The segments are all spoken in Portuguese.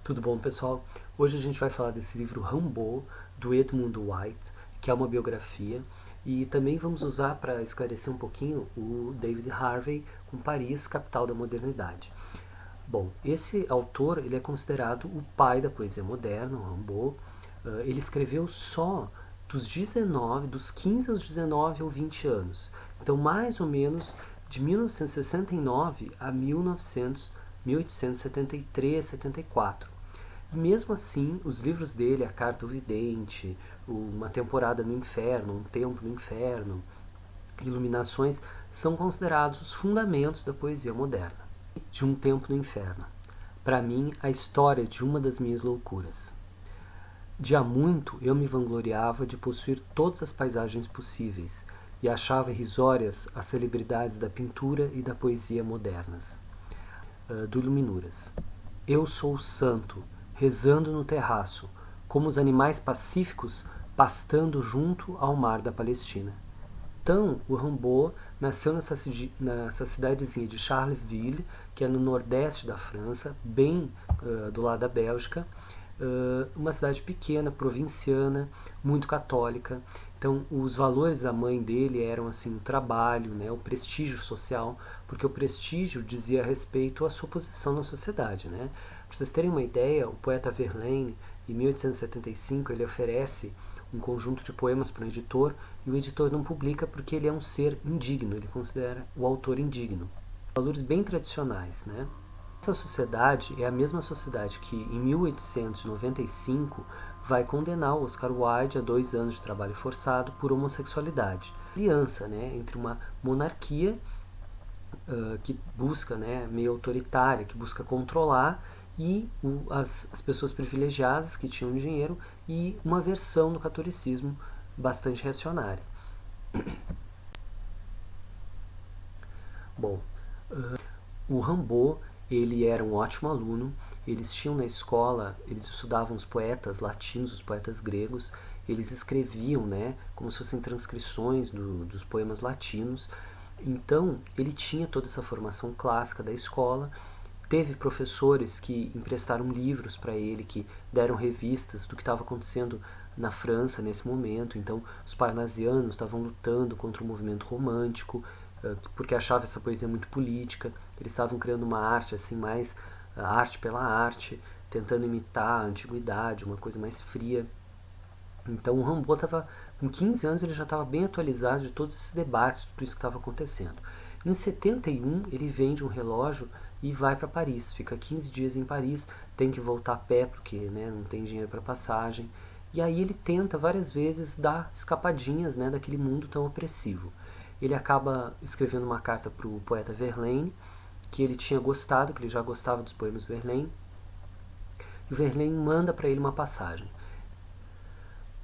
Tudo bom, pessoal? Hoje a gente vai falar desse livro Rimbaud, do Edmund White, que é uma biografia, e também vamos usar para esclarecer um pouquinho o David Harvey com Paris, capital da modernidade. Bom, esse autor ele é considerado o pai da poesia moderna, o Rimbaud. Ele escreveu só dos 15 aos 19 ou 20 anos. Então, mais ou menos de 1969 a 1873, 74. Mesmo assim, os livros dele, A Carta ao Vidente, Uma Temporada no Inferno, Um Tempo no Inferno, Iluminações, são considerados os fundamentos da poesia moderna. De Um Tempo no Inferno. Para mim, a história de uma das minhas loucuras. De há muito eu me vangloriava de possuir todas as paisagens possíveis e achava irrisórias as celebridades da pintura e da poesia modernas. Do Iluminuras. Eu sou o santo, rezando no terraço, como os animais pacíficos pastando junto ao mar da Palestina. Então, o Rimbaud nasceu nessa cidadezinha de Charleville, que é no nordeste da França, bem do lado da Bélgica, uma cidade pequena, provinciana, muito católica. Então, os valores da mãe dele eram assim o trabalho, né, o prestígio social, porque o prestígio dizia respeito à sua posição na sociedade, né? Para vocês terem uma ideia, o poeta Verlaine, em 1875, ele oferece um conjunto de poemas para o editor e o editor não publica porque ele é um ser indigno, ele considera o autor indigno. Valores bem tradicionais, né? Essa sociedade é a mesma sociedade que, em 1895, vai condenar o Oscar Wilde a 2 anos de trabalho forçado por homossexualidade. Aliança, né, entre uma monarquia que busca, né, meio autoritária, que busca controlar, e as pessoas privilegiadas que tinham dinheiro, e uma versão do catolicismo bastante reacionária. Bom, o Rimbaud, ele era um ótimo aluno, eles tinham na escola, eles estudavam os poetas latinos, os poetas gregos, eles escreviam, né, como se fossem transcrições dos poemas latinos. Então, ele tinha toda essa formação clássica da escola, teve professores que emprestaram livros para ele, que deram revistas do que estava acontecendo na França nesse momento. Então, os parnasianos estavam lutando contra o movimento romântico, porque achavam essa poesia muito política. Eles estavam criando uma arte assim mais arte pela arte, tentando imitar a antiguidade, uma coisa mais fria. Então, o Rimbaud estava, com 15 anos, ele já estava bem atualizado de todos esses debates, tudo isso que estava acontecendo. Em 71, ele vende um relógio e vai para Paris. Fica 15 dias em Paris, tem que voltar a pé porque, né, não tem dinheiro para passagem. E aí ele tenta várias vezes dar escapadinhas, né, daquele mundo tão opressivo. Ele acaba escrevendo uma carta para o poeta Verlaine, que ele tinha gostado, que ele já gostava dos poemas do Verlaine. E o Verlaine manda para ele uma passagem.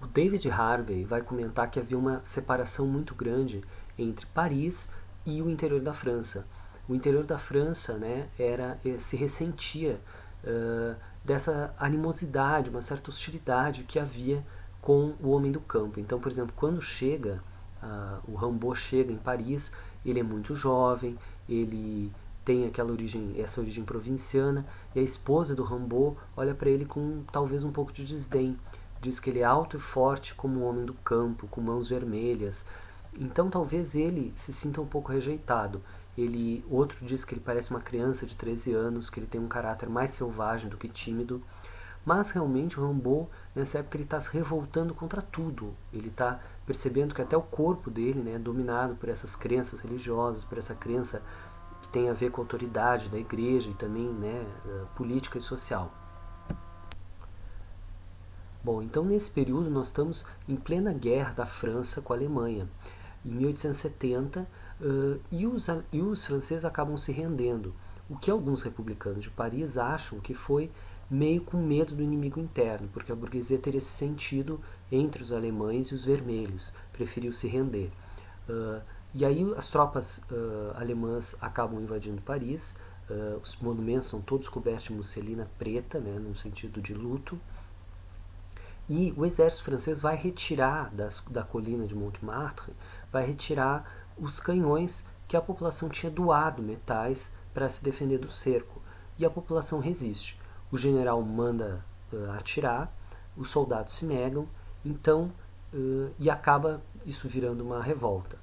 O David Harvey vai comentar que havia uma separação muito grande entre Paris e o interior da França. O interior da França, né, se ressentia dessa animosidade, uma certa hostilidade que havia com o homem do campo. Então, por exemplo, quando o Rimbaud chega em Paris, ele é muito jovem, ele tem essa origem provinciana, e a esposa do Rimbaud olha para ele com talvez um pouco de desdém. Diz que ele é alto e forte como um homem do campo, com mãos vermelhas. Então talvez ele se sinta um pouco rejeitado. Outro diz que ele parece uma criança de 13 anos, que ele tem um caráter mais selvagem do que tímido. Mas realmente o Rimbaud, nessa época, ele está se revoltando contra tudo. Ele está percebendo que até o corpo dele, né, é dominado por essas crenças religiosas, por essa crença que tem a ver com a autoridade da igreja e também, né, política e social. Bom, então nesse período nós estamos em plena guerra da França com a Alemanha, em 1870, e os franceses acabam se rendendo, o que alguns republicanos de Paris acham que foi meio com medo do inimigo interno, porque a burguesia teria se sentido entre os alemães e os vermelhos, preferiu se render. E aí as tropas alemãs acabam invadindo Paris, os monumentos são todos cobertos de musselina preta, né, no sentido de luto, e o exército francês vai retirar da colina de Montmartre, vai retirar os canhões que a população tinha doado metais para se defender do cerco. E a população resiste. O general manda atirar, os soldados se negam, então, e acaba isso virando uma revolta.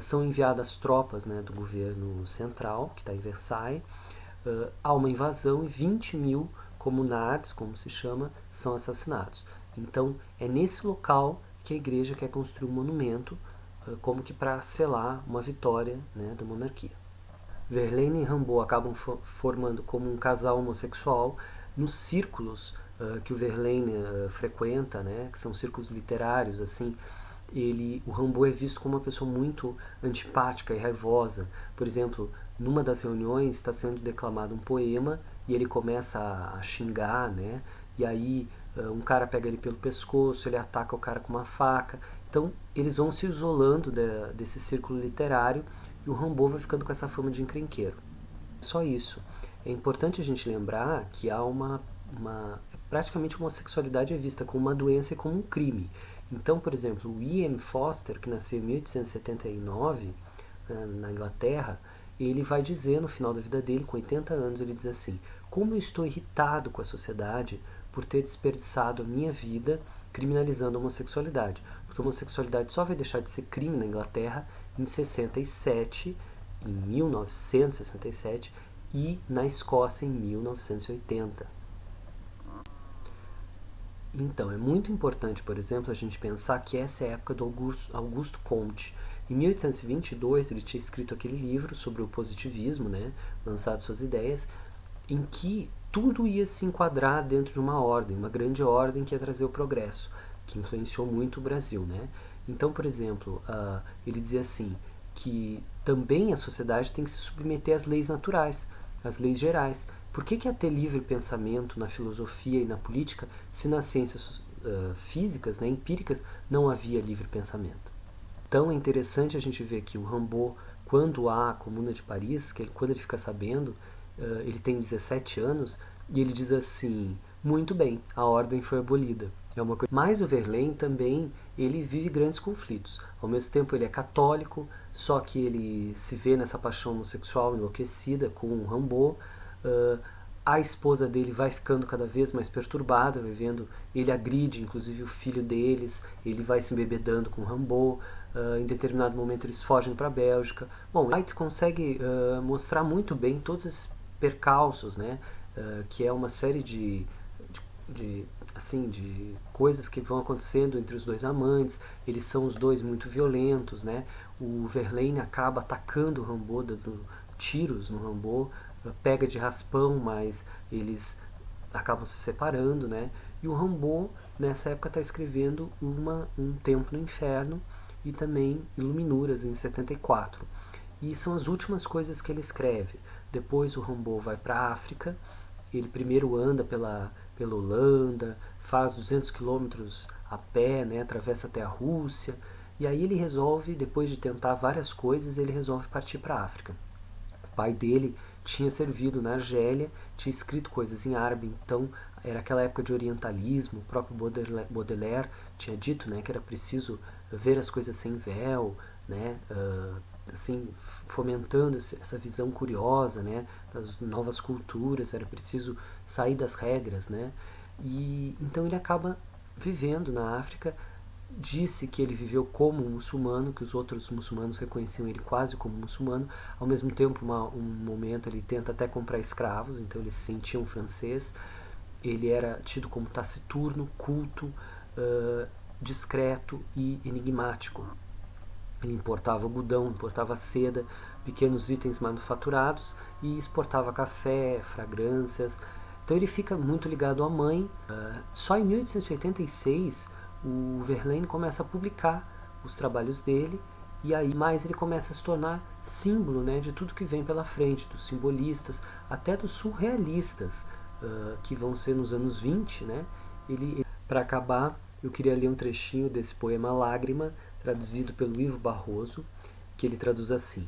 São enviadas tropas, né, do governo central, que está em Versailles, há uma invasão e 20 mil comunards, como se chama, são assassinados. Então é nesse local que a igreja quer construir um monumento, como que para selar uma vitória, né, da monarquia. Verlaine e Rimbaud acabam formando como um casal homossexual nos círculos que o Verlaine frequenta, né, que são círculos literários, assim. O Rimbaud é visto como uma pessoa muito antipática e raivosa. Por exemplo, numa das reuniões está sendo declamado um poema e ele começa a xingar, né? E aí um cara pega ele pelo pescoço, ele ataca o cara com uma faca. Então eles vão se isolando desse círculo literário e o Rimbaud vai ficando com essa fama de encrenqueiro. Só isso. É importante a gente lembrar que há praticamente a homossexualidade é vista como uma doença e como um crime. Então, por exemplo, o E.M. Forster, que nasceu em 1879 na Inglaterra, ele vai dizer no final da vida dele, com 80 anos, ele diz assim: como eu estou irritado com a sociedade por ter desperdiçado a minha vida criminalizando a homossexualidade. Porque a homossexualidade só vai deixar de ser crime na Inglaterra em 67, em 1967, e na Escócia em 1980. Então, é muito importante, por exemplo, a gente pensar que essa é a época do Augusto Comte. Em 1822, ele tinha escrito aquele livro sobre o positivismo, né, lançado suas ideias, em que tudo ia se enquadrar dentro de uma ordem, uma grande ordem que ia trazer o progresso, que influenciou muito o Brasil, né? Então, por exemplo, ele dizia assim, que também a sociedade tem que se submeter às leis naturais, às leis gerais. Por que é ter livre pensamento na filosofia e na política se nas ciências físicas, né, empíricas, não havia livre pensamento? Então é interessante a gente ver que o Rimbaud, quando há a Comuna de Paris, quando ele fica sabendo, ele tem 17 anos, e ele diz assim, muito bem, a ordem foi abolida. É uma coisa. Mas o Verlaine também, ele vive grandes conflitos. Ao mesmo tempo ele é católico, só que ele se vê nessa paixão homossexual enlouquecida com o Rimbaud. A esposa dele vai ficando cada vez mais perturbada, vai vendo, ele agride inclusive o filho deles, ele vai se embebedando com o Rimbaud. Em determinado momento eles fogem para a Bélgica. Bom, Light consegue mostrar muito bem todos esses percalços, né? Que é uma série de coisas que vão acontecendo entre os dois amantes. Eles são os dois muito violentos, né? O Verlaine acaba atacando o Rimbaud, dando tiros no Rimbaud, pega de raspão, mas eles acabam se separando, né? E o Rimbaud nessa época está escrevendo um Tempo no Inferno e também Iluminuras em 74. E são as últimas coisas que ele escreve. Depois o Rimbaud vai para a África, ele primeiro anda pela Holanda, faz 200 quilômetros a pé, né, atravessa até a Rússia, e aí ele resolve, depois de tentar várias coisas, ele resolve partir para a África. O pai dele tinha servido na Argélia, tinha escrito coisas em árabe, então era aquela época de orientalismo. O próprio Baudelaire tinha dito, né, que era preciso ver as coisas sem véu, né, assim, fomentando essa visão curiosa, né, das novas culturas. Era preciso sair das regras, né, e então ele acaba vivendo na África. Disse que ele viveu como um muçulmano, que os outros muçulmanos reconheciam ele quase como muçulmano. Ao mesmo tempo, um momento ele tenta até comprar escravos, então ele se sentia um francês. Ele era tido como taciturno, culto, discreto e enigmático. Ele importava algodão, importava seda, pequenos itens manufaturados e exportava café, fragrâncias. Então ele fica muito ligado à mãe. Só em 1886 o Verlaine começa a publicar os trabalhos dele, e aí mais ele começa a se tornar símbolo, né, de tudo que vem pela frente, dos simbolistas, até dos surrealistas, que vão ser nos anos 20, né? Para acabar, eu queria ler um trechinho desse poema Lágrima, traduzido pelo Ivo Barroso, que ele traduz assim: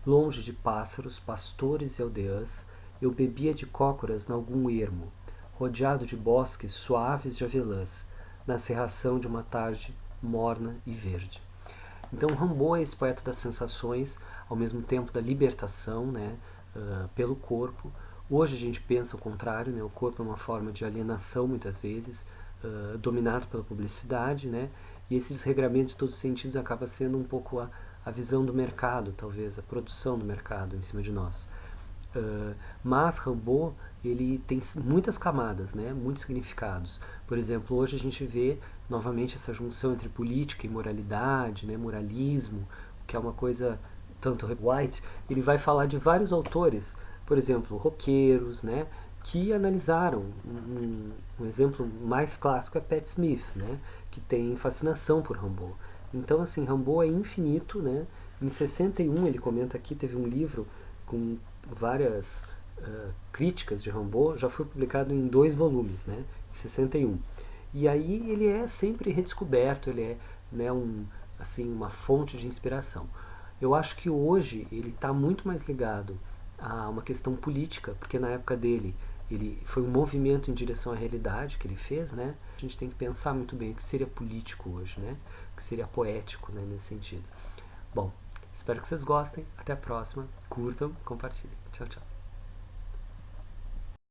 longe de pássaros, pastores e aldeãs, eu bebia de cócoras nalgum ermo, rodeado de bosques suaves de avelãs, na cerração de uma tarde morna e verde. Então Rimbaud é esse poeta das sensações, ao mesmo tempo da libertação, né, pelo corpo. Hoje a gente pensa o contrário, né? O corpo é uma forma de alienação, muitas vezes, dominado pela publicidade, né? E esse desregramento de todos os sentidos acaba sendo um pouco a visão do mercado, talvez, a produção do mercado em cima de nós. Mas Rimbaud, ele tem muitas camadas, né? Muitos significados. Por exemplo, hoje a gente vê novamente essa junção entre política e moralidade, né? Moralismo, que é uma coisa, tanto White, ele vai falar de vários autores, por exemplo, roqueiros, né? Que analisaram. Um exemplo mais clássico é Pat Smith, né? Que tem fascinação por Rimbaud. Então, assim, Rimbaud é infinito, né? Em 61, ele comenta aqui, teve um livro com várias críticas de Rimbaud, já foi publicado em 2 volumes, né? Em 61. E aí ele é sempre redescoberto, ele é, né, assim, uma fonte de inspiração. Eu acho que hoje ele está muito mais ligado a uma questão política, porque na época dele ele foi um movimento em direção à realidade que ele fez, né? A gente tem que pensar muito bem o que seria político hoje, né? O que seria poético, né, nesse sentido. Bom, espero que vocês gostem. Até a próxima. Curtam, compartilhem. Tchau, tchau.